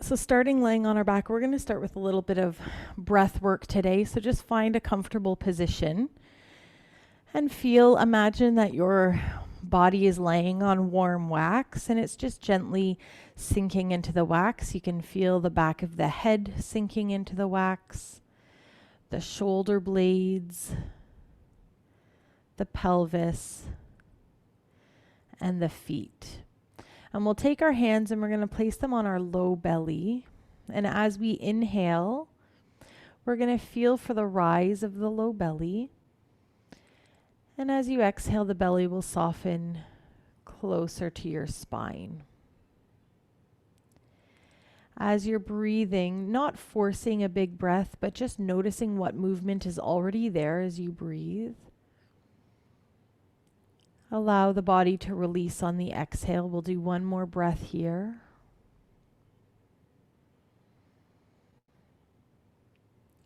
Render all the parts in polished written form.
So starting laying on our back, we're going to start with a little bit of breath work today. So just find a comfortable position and imagine that your body is laying on warm wax and it's just gently sinking into the wax. You can feel the back of the head sinking into the wax, the shoulder blades, the pelvis, and the feet. And we'll take our hands and we're going to place them on our low belly. And as we inhale, we're going to feel for the rise of the low belly. And as you exhale, the belly will soften closer to your spine. As you're breathing, not forcing a big breath, but just noticing what movement is already there as you breathe. Allow the body to release on the exhale. We'll do one more breath here.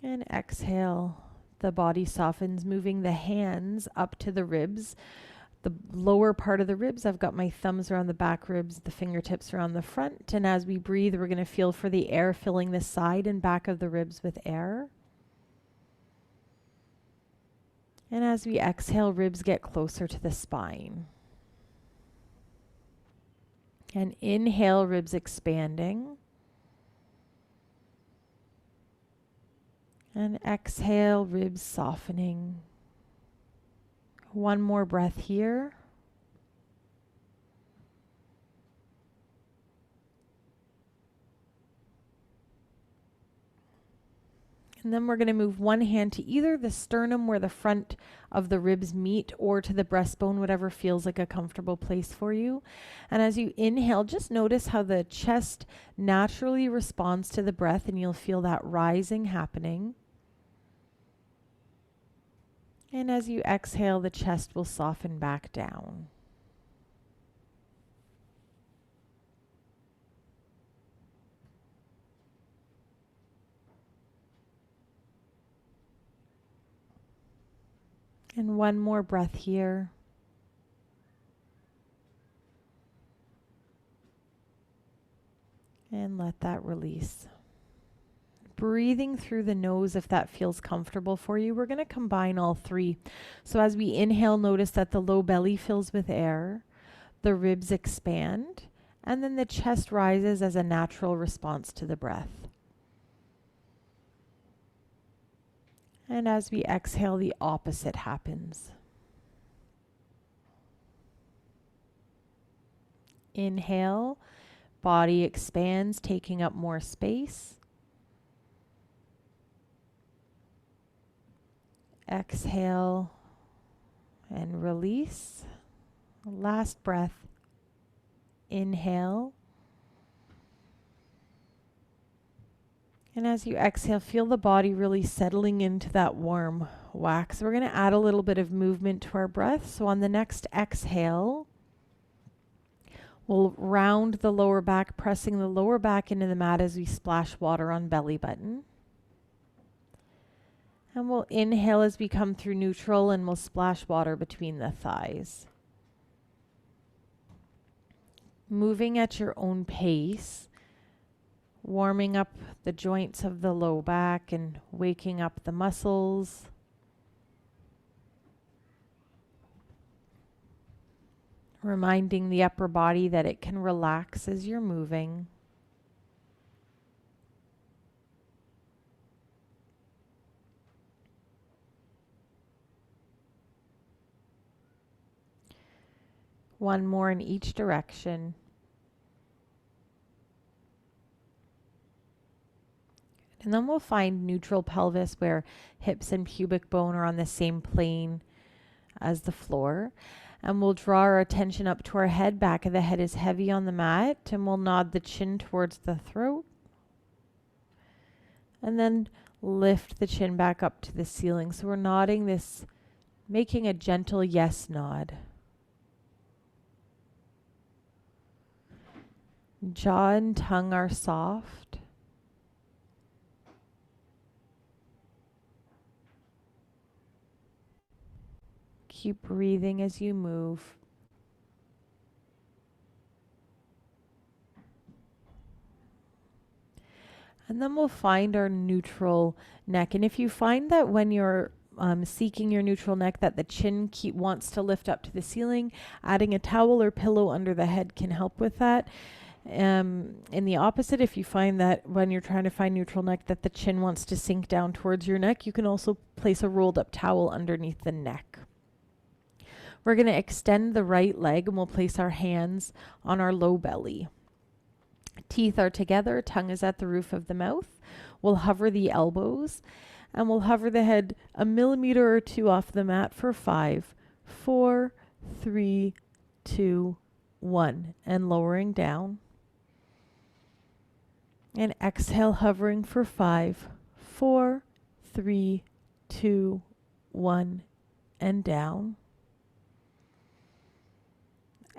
And exhale, the body softens, moving the hands up to the ribs. The lower part of the ribs, I've got my thumbs around the back ribs, the fingertips around the front. And as we breathe, we're going to feel for the air filling the side and back of the ribs with air. And as we exhale, ribs get closer to the spine. And inhale, ribs expanding. And exhale, ribs softening. One more breath here. And then we're going to move one hand to either the sternum where the front of the ribs meet or to the breastbone, whatever feels like a comfortable place for you. And as you inhale, just notice how the chest naturally responds to the breath and you'll feel that rising happening. And as you exhale, the chest will soften back down. And one more breath here. And let that release. Breathing through the nose if that feels comfortable for you. We're going to combine all three. So as we inhale, notice that the low belly fills with air, the ribs expand, and then the chest rises as a natural response to the breath. And as we exhale, the opposite happens. Inhale, body expands, taking up more space. Exhale and release. Last breath. Inhale. And as you exhale, feel the body really settling into that warm wax. We're going to add a little bit of movement to our breath. So on the next exhale, we'll round the lower back, pressing the lower back into the mat as we splash water on belly button. And we'll inhale as we come through neutral and we'll splash water between the thighs. Moving at your own pace. Warming up the joints of the low back and waking up the muscles. Reminding the upper body that it can relax as you're moving. One more in each direction. And then we'll find neutral pelvis where hips and pubic bone are on the same plane as the floor. And we'll draw our attention up to our head. Back of the head is heavy on the mat. And we'll nod the chin towards the throat. And then lift the chin back up to the ceiling. So we're nodding this, making a gentle yes nod. Jaw and tongue are soft. Keep breathing as you move. And then we'll find our neutral neck. And if you find that when you're seeking your neutral neck that the chin wants to lift up to the ceiling, adding a towel or pillow under the head can help with that. In the opposite, if you find that when you're trying to find neutral neck that the chin wants to sink down towards your neck, you can also place a rolled up towel underneath the neck. We're going to extend the right leg and we'll place our hands on our low belly. Teeth are together, tongue is at the roof of the mouth. We'll hover the elbows and we'll hover the head a millimeter or two off the mat for 5, 4, 3, 2, 1, and lowering down. And exhale, hovering for 5, 4, 3, 2, 1, and down.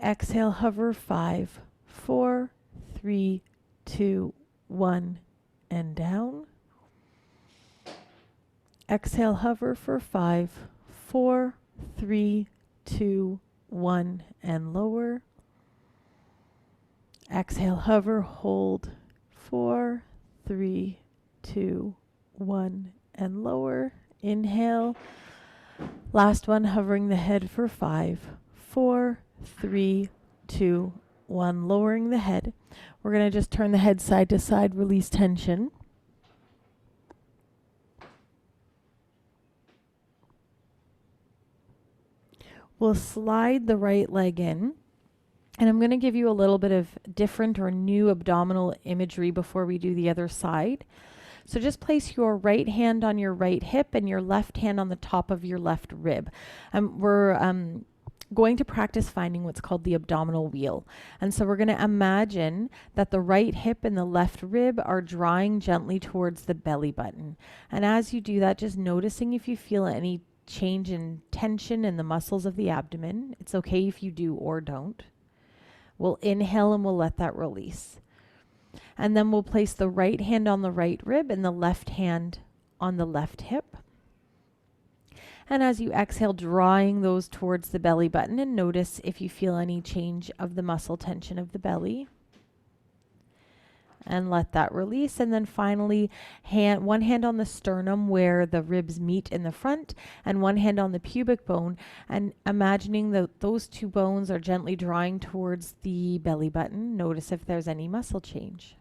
Exhale, hover 5, 4, 3, 2, 1, and down. Exhale, hover for 5, 4, 3, 2, 1, and lower. Exhale, hover, hold, 4, 3, 2, 1, and lower. Inhale. Last one, hovering the head for 5, 4, 3, 2, 1, lowering the head. We're going to just turn the head side to side, release tension. We'll slide the right leg in. And I'm going to give you a little bit of different or new abdominal imagery before we do the other side. So just place your right hand on your right hip and your left hand on the top of your left rib. We're going to practice finding what's called the abdominal wheel. And so we're going to imagine that the right hip and the left rib are drawing gently towards the belly button. And as you do that, just noticing if you feel any change in tension in the muscles of the abdomen. It's okay if you do or don't. We'll inhale and we'll let that release. And then we'll place the right hand on the right rib and the left hand on the left hip. And as you exhale, drawing those towards the belly button, and notice if you feel any change of the muscle tension of the belly. And let that release. And then finally, one hand on the sternum where the ribs meet in the front, and one hand on the pubic bone, and imagining that those two bones are gently drawing towards the belly button. Notice if there's any muscle change.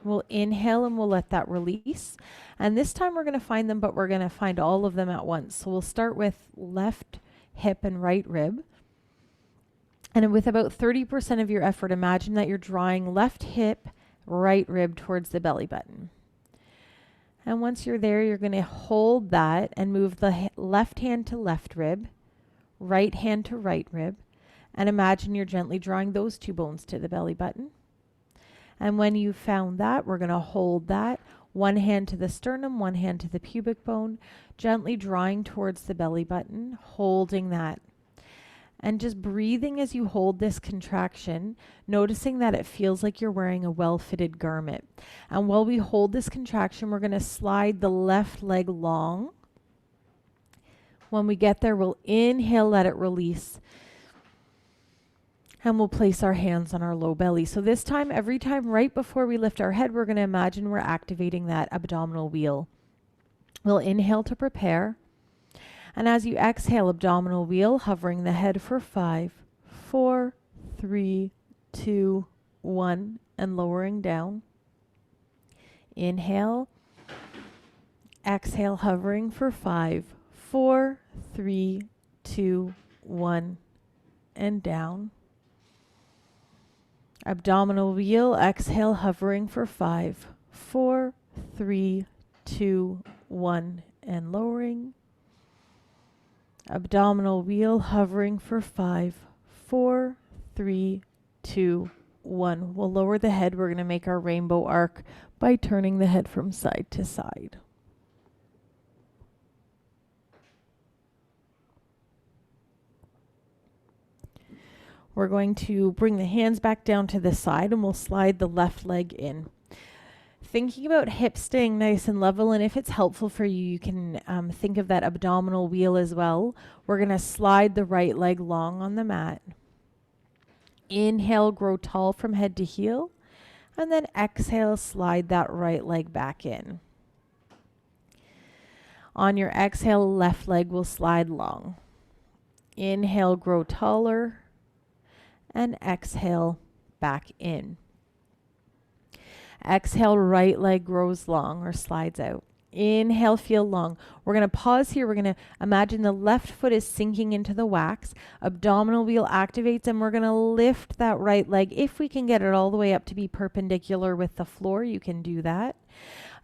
We'll inhale and we'll let that release. And this time we're going to find them, but we're going to find all of them at once. So we'll start with left hip and right rib. And with about 30% of your effort, imagine that you're drawing left hip, right rib towards the belly button. And once you're there, you're going to hold that and move the left hand to left rib, right hand to right rib, and imagine you're gently drawing those two bones to the belly button. And when you found that, we're going to hold that, one hand to the sternum, one hand to the pubic bone, gently drawing towards the belly button, holding that. And just breathing as you hold this contraction, noticing that it feels like you're wearing a well-fitted garment. And while we hold this contraction, we're going to slide the left leg long. When we get there, we'll inhale, let it release. And we'll place our hands on our low belly. So this time, every time right before we lift our head, we're going to imagine we're activating that abdominal wheel. We'll inhale to prepare. And as you exhale, abdominal wheel, hovering the head for 5, 4, 3, 2, 1, and lowering down. Inhale. Exhale, hovering for 5, 4, 3, 2, 1, and down. Abdominal wheel, exhale, hovering for 5, 4, 3, 2, 1, and lowering. Abdominal wheel, hovering for 5, 4, 3, 2, 1. We'll lower the head. We're going to make our rainbow arc by turning the head from side to side. We're going to bring the hands back down to the side and we'll slide the left leg in. Thinking about hips staying nice and level, and if it's helpful for you, you can think of that abdominal wheel as well. We're going to slide the right leg long on the mat. Inhale, grow tall from head to heel. And then exhale, slide that right leg back in. On your exhale, left leg will slide long. Inhale, grow taller. And exhale, back in. Exhale, right leg grows long or slides out. Inhale, feel long. We're going to pause here. We're going to imagine the left foot is sinking into the wax. Abdominal wheel activates, and we're going to lift that right leg. If we can get it all the way up to be perpendicular with the floor, you can do that.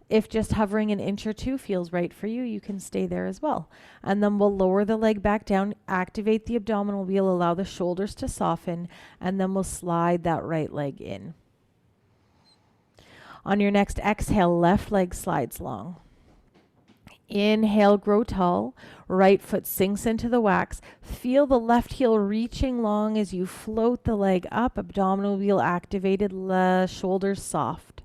If just hovering an inch or two feels right for you, you can stay there as well. And then we'll lower the leg back down, activate the abdominal wheel, allow the shoulders to soften, and then we'll slide that right leg in. On your next exhale, left leg slides long. Inhale, grow tall. Right foot sinks into the wax. Feel the left heel reaching long as you float the leg up. Abdominal wheel activated, shoulders soft.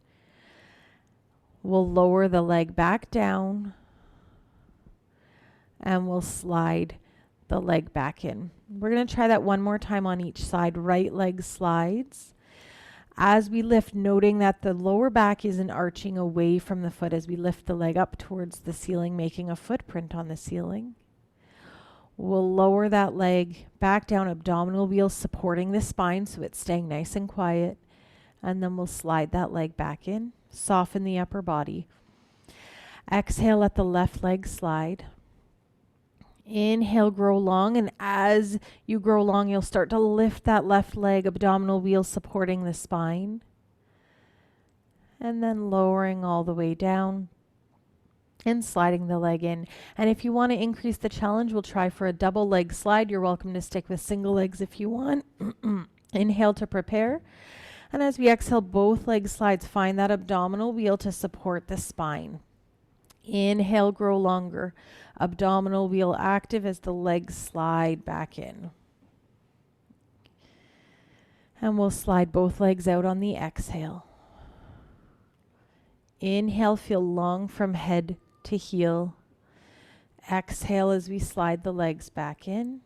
We'll lower the leg back down and we'll slide the leg back in. We're going to try that one more time on each side. Right leg slides. As we lift, noting that the lower back isn't arching away from the foot as we lift the leg up towards the ceiling, making a footprint on the ceiling. We'll lower that leg back down, abdominal wheel supporting the spine so it's staying nice and quiet. And then we'll slide that leg back in, soften the upper body. Exhale, let the left leg slide. Inhale, grow long, and as you grow long, you'll start to lift that left leg, abdominal wheel supporting the spine. And then lowering all the way down and sliding the leg in. And if you want to increase the challenge, we'll try for a double leg slide. You're welcome to stick with single legs if you want. Inhale to prepare. And as we exhale, both leg slides, find that abdominal wheel to support the spine. Inhale, grow longer. Abdominal wheel active as the legs slide back in. And we'll slide both legs out on the exhale. Inhale, feel long from head to heel. Exhale as we slide the legs back in.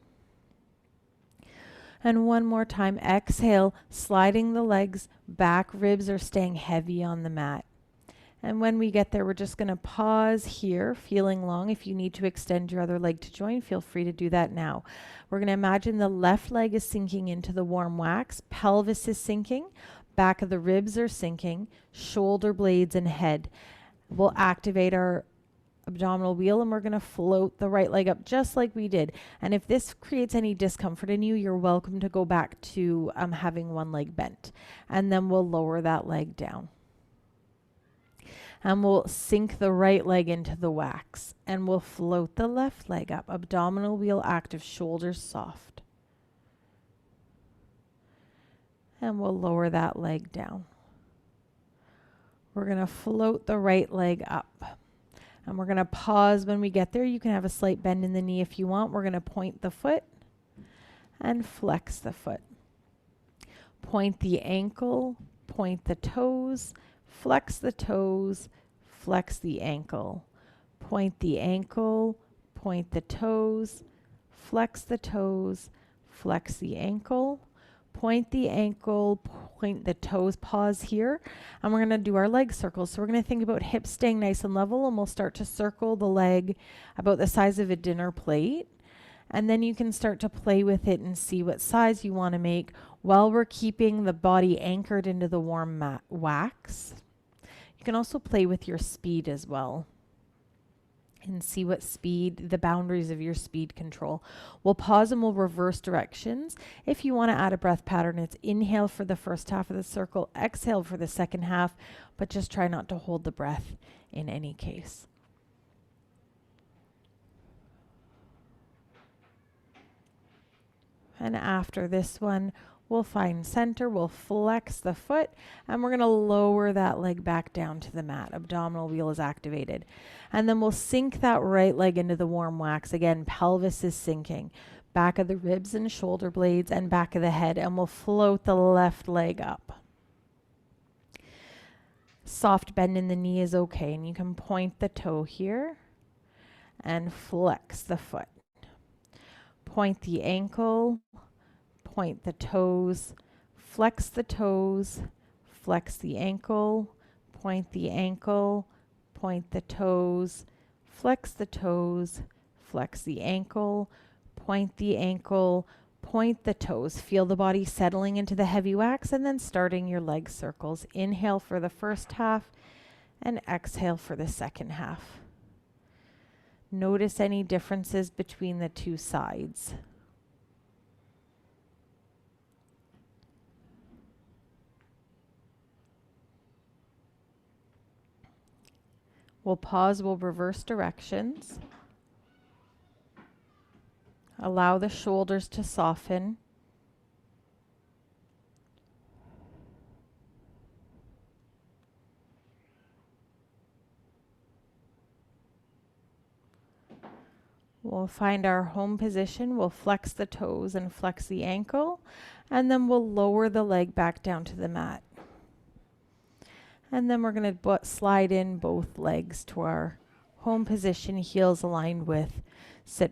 And one more time, exhale, sliding the legs back, ribs are staying heavy on the mat. And when we get there, we're just going to pause here, feeling long. If you need to extend your other leg to join, feel free to do that now. We're going to imagine the left leg is sinking into the warm wax, pelvis is sinking, back of the ribs are sinking, shoulder blades and head. We'll activate our abdominal wheel and we're going to float the right leg up just like we did. And if this creates any discomfort in you, you're welcome to go back to having one leg bent. And then we'll lower that leg down. And we'll sink the right leg into the wax. And we'll float the left leg up. Abdominal wheel active, shoulders soft. And we'll lower that leg down. We're going to float the right leg up. And we're going to pause when we get there. You can have a slight bend in the knee if you want. We're going to point the foot and flex the foot. Point the ankle, point the toes, flex the toes, flex the ankle. Point the ankle, point the toes, flex the toes, flex the ankle. Point the ankle, point the toes, pause here. And we're going to do our leg circles. So we're going to think about hips staying nice and level, and we'll start to circle the leg about the size of a dinner plate. And then you can start to play with it and see what size you want to make while we're keeping the body anchored into the warm wax. You can also play with your speed as well and see what speed, the boundaries of your speed control. We'll pause and we'll reverse directions. If you want to add a breath pattern, it's inhale for the first half of the circle, exhale for the second half, but just try not to hold the breath in any case. And after this one, we'll find center, we'll flex the foot, and we're going to lower that leg back down to the mat. Abdominal wheel is activated. And then we'll sink that right leg into the warm wax. Again, pelvis is sinking. Back of the ribs and shoulder blades and back of the head, and we'll float the left leg up. Soft bend in the knee is okay, and you can point the toe here and flex the foot. Point the ankle, point the toes, flex the toes, flex the ankle, point the ankle, point the toes, flex the toes, flex the ankle, point the ankle, point the toes. Feel the body settling into the heavy wax and then starting your leg circles. Inhale for the first half and exhale for the second half. Notice any differences between the two sides. We'll pause, we'll reverse directions. Allow the shoulders to soften. We'll find our home position. We'll flex the toes and flex the ankle, and then we'll lower the leg back down to the mat. And then we're going to slide in both legs to our home position, heels aligned with sit